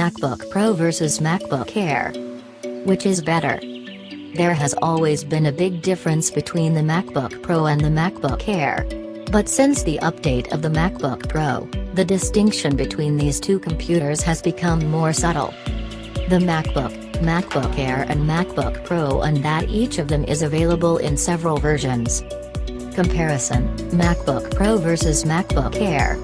MacBook Pro versus MacBook Air. Which is better? There has always been a big difference between the MacBook Pro and the MacBook Air. But since the update of the MacBook Pro, the distinction between these two computers has become more subtle. The MacBook Air and MacBook Pro, and that each of them is available in several versions. Comparison: MacBook Pro versus MacBook Air.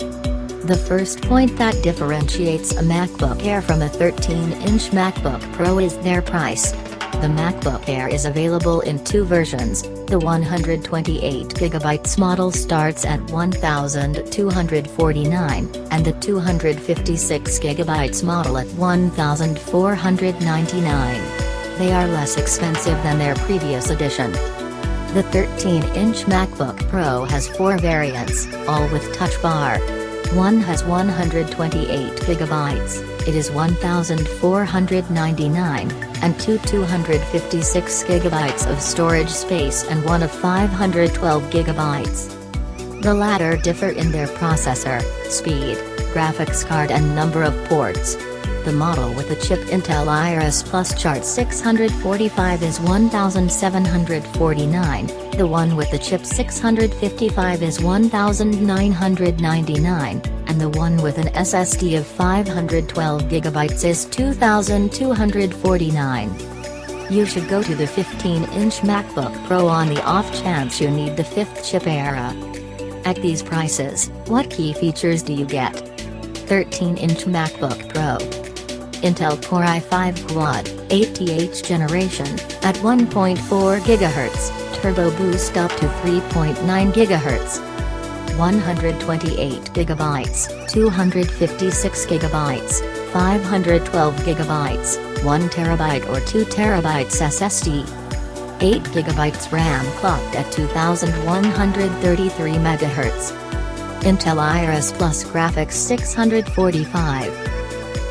The first point that differentiates a MacBook Air from a 13-inch MacBook Pro is their price. The MacBook Air is available in two versions. The 128GB model starts at $1,249, and the 256GB model at $1,499. They are less expensive than their previous edition. The 13-inch MacBook Pro has 4 variants, all with Touch Bar. One has 128GB, it is $1,499, and two 256GB of storage space and one of 512GB. The latter differ in their processor, speed, graphics card and number of ports. The model with the chip Intel Iris Plus Chart 645 is $1,749, the one with the chip 655 is $1,999, and the one with an SSD of 512GB is $2,249. You should go to the 15-inch MacBook Pro on the off chance you need the 5th chip era. At these prices, what key features do you get? 13-inch MacBook Pro. Intel Core i5 Quad, 8th generation, at 1.4 GHz, turbo boost up to 3.9 GHz. 128GB, 256GB, 512GB, 1TB or 2TB SSD. 8GB RAM clocked at 2133 MHz. Intel Iris Plus graphics 645.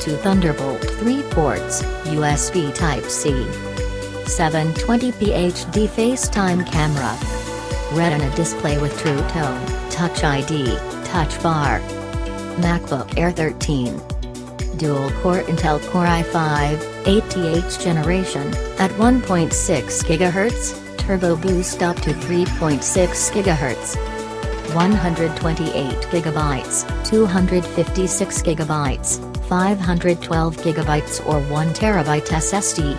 2 Thunderbolt 3 ports, USB Type-C. 720p HD FaceTime camera. Retina display with True Tone, Touch ID, Touch Bar. MacBook Air 13. Dual-core Intel Core i5, 8th generation, at 1.6 GHz, turbo boost up to 3.6 GHz. 128GB, 256GB, 512GB or 1TB SSD.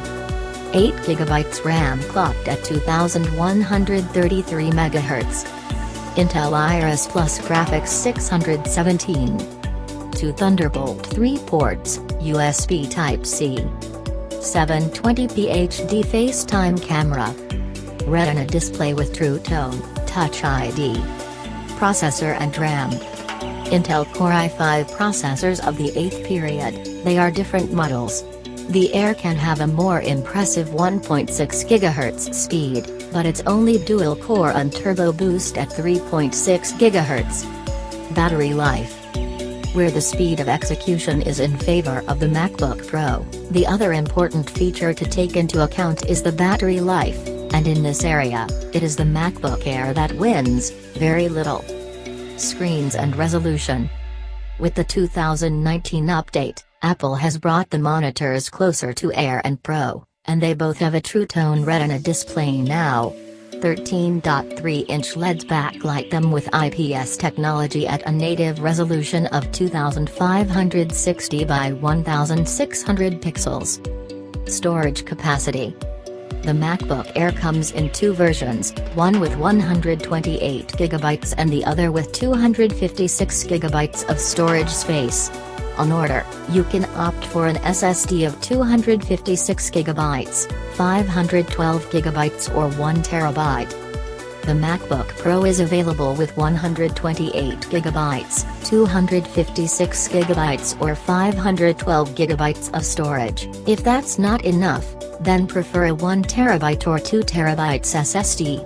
8GB RAM clocked at 2133 MHz. Intel Iris Plus graphics 617. 2 Thunderbolt 3 ports, USB Type-C. 720p HD FaceTime camera. Retina display with True Tone, Touch ID. Processor and RAM. Intel Core i5 processors of the 8th period, they are different models. The Air can have a more impressive 1.6 GHz speed, but it's only dual-core and turbo boost at 3.6 GHz. Battery life. Where the speed of execution is in favor of the MacBook Pro, the other important feature to take into account is the battery life, and in this area, it is the MacBook Air that wins, very little. Screens and resolution. With the 2019 update, Apple has brought the monitors closer to Air and Pro, and they both have a True Tone Retina display now. 13.3-inch LEDs backlight them with IPS technology at a native resolution of 2560 by 1600 pixels. Storage capacity. The MacBook Air comes in 2 versions, one with 128GB and the other with 256GB of storage space. On order, you can opt for an SSD of 256GB, 512GB or 1TB. The MacBook Pro is available with 128GB, 256GB or 512GB of storage. If that's not enough, then prefer a 1TB or 2TB SSD.